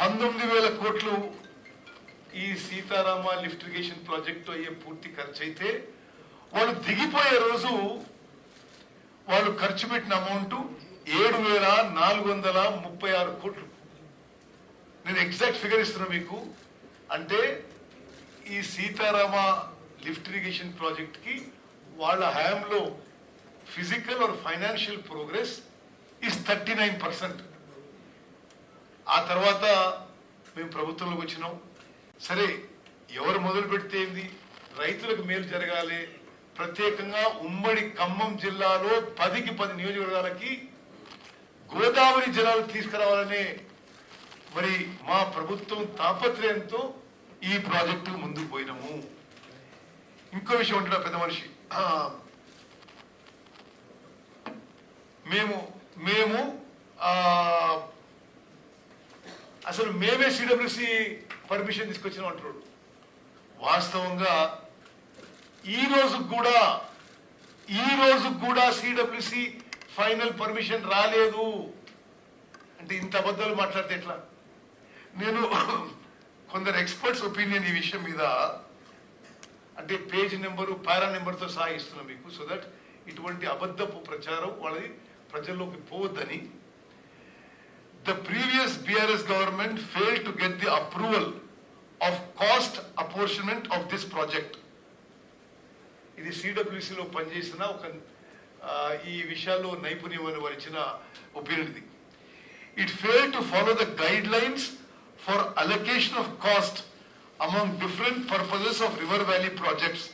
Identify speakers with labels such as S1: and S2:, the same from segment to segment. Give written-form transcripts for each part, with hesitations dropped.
S1: 19,000 కోట్లు ఈ Sitarama lift irrigation project అయ్యే పూర్తి ఖర్చు అయితే వాళ్ళు దిగిపోయే రోజు వాళ్ళు ఖర్చు పెట్టిన అమౌంట్ 7,436 కోట్లు. నేను ఎగ్జాక్ట్ ఫిగర్ ఇస్తున్నా మీకు. అంటే ఈ సీతారామ లిఫ్ట్ ఇరిగేషన్ ప్రాజెక్ట్ కి వాళ్ళ హయాంలో physical or financial progress is 39%. ఆ తర్వాత మేము ప్రభుత్వంలోకి వచ్చినాం. సరే, ఎవరు మొదలు పెడితే ఏంది, రైతులకు మేలు జరగాలి. ప్రత్యేకంగా ఉమ్మడి ఖమ్మం జిల్లాలో 10కి 10 నియోజకవర్గాలకి గోదావరి జలాలు తీసుకురావాలనే మరి మా ప్రభుత్వం తాపత్రయంతో ఈ ప్రాజెక్టు ముందుకు పోయినాము. ఇంకో విషయం ఉంటాడు పెద్ద మనిషి, మేము అసలు మేమే సిడబ్ల్యూసి పర్మిషన్ తీసుకొచ్చినాం అంటున్నాడు. వాస్తవంగా ఈ రోజు కూడా సిడబ్ల్యూసి ఫైనల్ పర్మిషన్ రాలేదు. అంటే ఇంత అబద్ధాలు మాట్లాడితే ఎట్లా? నేను కొందరు ఎక్స్పర్ట్స్ ఒపీనియన్ ఈ విషయం మీద అంటే పేజ్ నెంబరు పారా నెంబర్తో సహా ఇస్తున్నాం మీకు, సో దట్ ఇటువంటి అబద్ధపు ప్రచారం వాళ్ళది ప్రజల్లోకి పోవద్దని. The previous BRS government failed to get the approval of cost apportionment of this project. ఇది సిడబ్ల్యూసిలో పనిచేసిన ఒక ఈ విషయాల్లో నైపుణ్యమైన వారు ఇచ్చిన ఒపీనియన్ ఇది. It failed to follow the guidelines for allocation of cost among different purposes of River Valley projects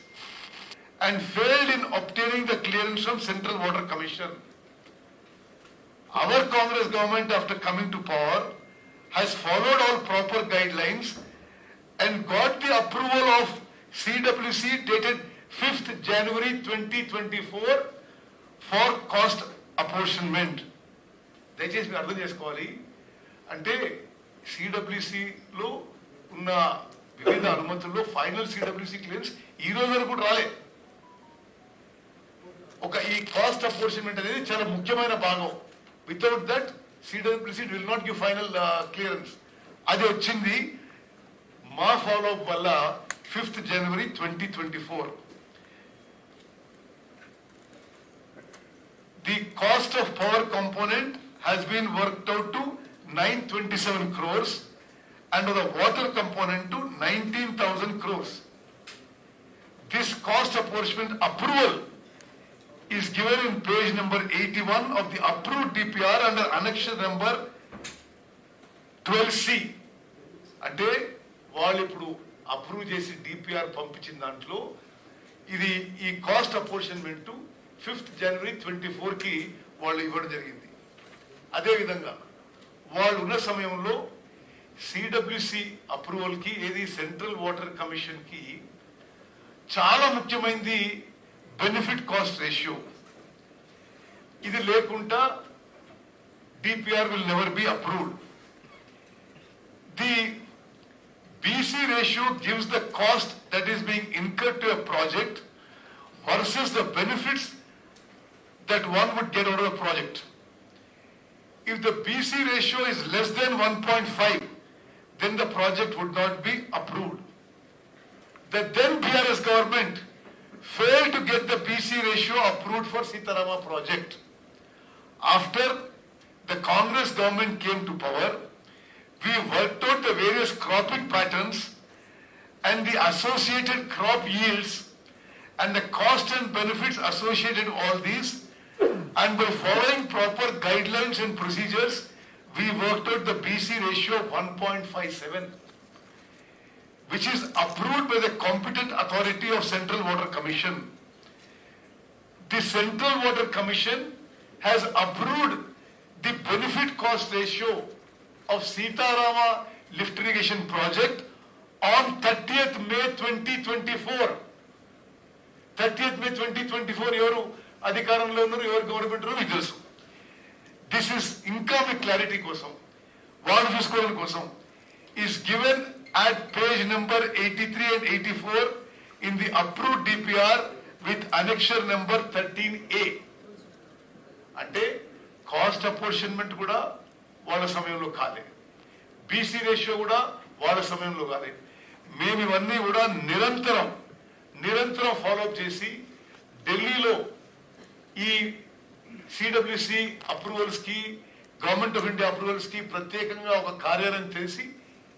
S1: and failed in obtaining the clearance from Central Water Commission. Our Congress government, after coming to power, has followed all proper guidelines and got the approval of CWC dated 5th January 2024 for cost apportionment. దయచేసి మీరు అర్థం చేసుకోవాలి. అంటే సిడబ్ల్యూసిలో ఉన్న వివిధ అనుమతుల్లో final CWC clearance ఈ రోజు వరకు కూడా రాలే. ఈ కాస్ట్ అపోర్షన్మెంట్ అనేది చాలా ముఖ్యమైన భాగం. Without that CWC will not give final clearance. అది వచ్చింది మా ఫాలో అప్ వల్ల 5th January 2024. The cost of power component has been worked out to 927 crores and of the water component to 19,000 crores. This cost apportionment approval is given in page number 81 of the approved DPR under annexure number 12C. అంటే వాళ్ళు ఇప్పుడు approve చేసి DPR పంపించిన దాంట్లో ఇది ఈ cost అపోర్షన్మెంట్ 5th January 2024 వాళ్ళు ఇవ్వడం జరిగింది. అదేవిధంగా వాళ్ళు ఉన్న సమయంలో సిడబ్ల్యూసి అప్రూవల్ కి ఏది సెంట్రల్ వాటర్ కమిషన్ కి చాలా ముఖ్యమైనది బెనిఫిట్ కాస్ట్ రేషియో. ఇది లేకుండా DPR will never be approved. The BC ratio gives the cost that is being incurred to a project versus the benefits that one would get out of the project. If the BC ratio is less than 1.5, then the project would not be approved. The then BRS government failed to get the BC ratio approved for Sitarama project. After the Congress government came to power, we worked out the various cropping patterns and the associated crop yields and the cost and benefits associated with all these, and by following proper guidelines and procedures, we worked out the BC ratio of 1.57, which is approved by the competent authority of Central Water Commission. The Central Water Commission has approved the benefit cost ratio of Sitarama lift irrigation project on 30th May 2024. 30th May 2024 ఎవరు అధికారంలో ఉన్నారు, ఎవరు government మీకు తెలుసు. This is ఇంకా మీ clarity కోసం, వాళ్ళు చూసుకోవడం కోసం is given at page number 83 and 84 in the approved DPR with annexure number 13A. అంటే కాస్ట్ అపోర్షన్మెంట్ కూడా వాళ్ళ సమయంలో కాలేదు. బీసీ రేషియో కూడా వాళ్ళ సమయంలో కాలే. మేము ఇవన్నీ కూడా నిరంతరం ఫాలోఅప్ చేసి ఢిల్లీలో ఈ సిడబ్ల్యూసి అప్రూవల్స్ కి, గవర్నమెంట్ ఆఫ్ ఇండియా అప్రూవల్స్ కి ప్రత్యేకంగా ఒక కార్యాలయం చేసి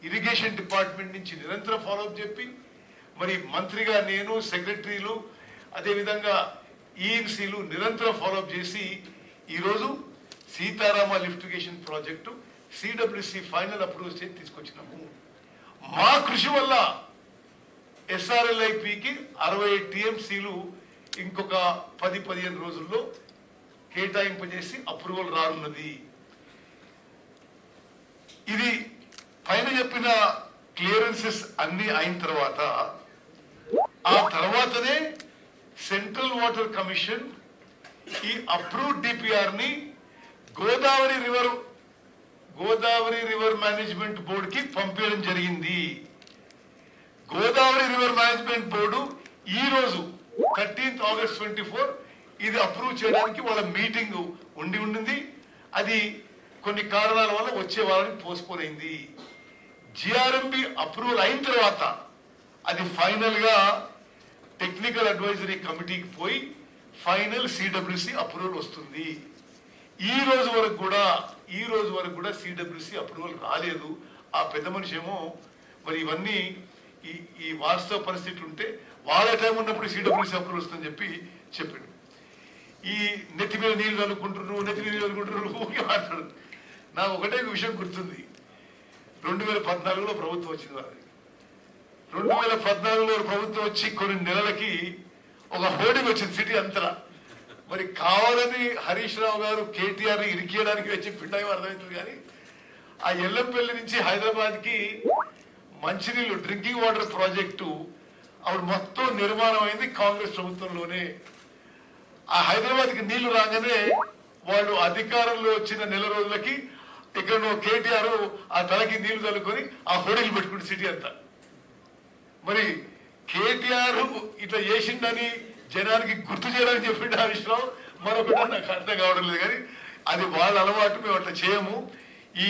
S1: ఇరిగేషన్ డిపార్ట్మెంట్ నుంచి నిరంతరం ఫాలోఅప్ చెప్పి, మరి మంత్రిగా నేను, సెక్రటరీలు, అదేవిధంగా ఈఎన్సీలు నిరంతరం ఫాలోఅప్ చేసి ఈరోజు Sitarama lift irrigation project CWC final approval చేసి తీసుకొచ్చినాము. మా కృషి వల్ల ఎస్ఆర్ఎల్ఐపికి 60 టీఎంసీలు ఇంకొక 10-15 రోజుల్లో కేటాయింపజేసి అప్రూవల్ రానున్నది. ఇది పైన చెప్పిన క్లియరెన్సెస్ అన్ని అయిన తర్వాత ఆ తర్వాతనే సెంట్రల్ వాటర్ కమిషన్ ఈ అప్రూవ్డ్ డిపిఆర్ ని గోదావరి రివర్ మేనేజ్మెంట్ బోర్డు కి పంపించడం జరిగింది. గోదావరి రివర్ మేనేజ్మెంట్ బోర్డు ఈ రోజు 13th August 2024 ఇది అప్రూవ్ చేయడానికి వాళ్ళ మీటింగ్ ఉండింది. అది కొన్ని కారణాల వల్ల వచ్చే వారానికి పోస్ట్పోన్ అయింది. జిఆర్ఎంబి అప్రూవల్ అయిన తర్వాత అది ఫైనల్ గా టెక్నికల్ అడ్వైజరీ కమిటీకి పోయి ఫైనల్ సిడబ్ల్యూసి అప్రూవల్ వస్తుంది. ఈ రోజు వరకు కూడా సిడబ్ల్యూసి అప్రూవల్ రాలేదు. ఆ పెద్ద మనిషి ఏమో మరి ఇవన్నీ ఈ వాస్తవ పరిస్థితులు ఉంటే వాళ్ళ టైం ఉన్నప్పుడు సిడబ్ల్యూసి అప్రూవల్ వస్తుందని చెప్పాడు. ఈ నెత్తి మీద నీళ్లు చల్లుకుంటున్నారు ఊరికే మాట్లాడు. నాకు ఒకటే విషయం గుర్తుంది. 2014లో ప్రభుత్వం వచ్చింది. వారి 2014లో ప్రభుత్వం వచ్చి కొన్ని నెలలకి ఒక హోర్డింగ్ వచ్చింది సిటీ అంతా. మరి కావాలని హరీష్ రావు గారు కేటీఆర్ ని ఇరికేయడానికి వచ్చి పిండాయి అర్థమవుతుంది. కానీ ఆ ఎల్లంపల్లి నుంచి హైదరాబాద్ కి మంచినీళ్ళు డ్రింకింగ్ వాటర్ ప్రాజెక్టు అప్పుడు మొత్తం నిర్మాణం అయింది కాంగ్రెస్ ప్రభుత్వంలోనే. ఆ హైదరాబాద్ కి నీళ్లు రాగానే వాళ్ళు అధికారంలో వచ్చిన నెల రోజులకి ఇక్కడ కేటీఆర్ ఆ తలకి నీళ్లు చల్లుకొని ఆ హోడీలు పెట్టుకుంటే సిటీ అంతా. మరి కేటీఆర్ ఇట్లా చేసిండని జనానికి గుర్తు చేయడానికి చెప్పిండు హరీష్ రావు. మరొకటి నాకు అర్థం కావడం లేదు. కానీ అది వాళ్ళ అలవాటు, మేము అట్లా చేయము. ఈ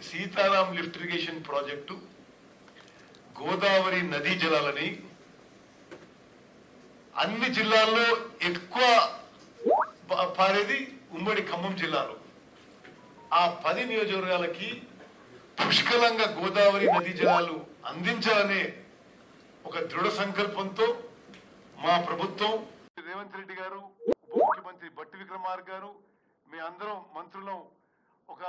S1: Sitaram lift irrigation project Godavari నదీ జలాలని అన్ని జిల్లాల్లో ఎక్కువ పారేది ఉమ్మడి ఖమ్మం జిల్లాలో. ఆ 10 నియోజకవర్గాలకి పుష్కలంగా గోదావరి నదీ జలాలు అందించాలనే ఒక దృఢ సంకల్పంతో మా ప్రభుత్వం, రేవంత్ రెడ్డి గారు, ఉప ముఖ్యమంత్రి బట్టి విక్రమార్క గారు, మీ అందరం మంత్రులం ఒక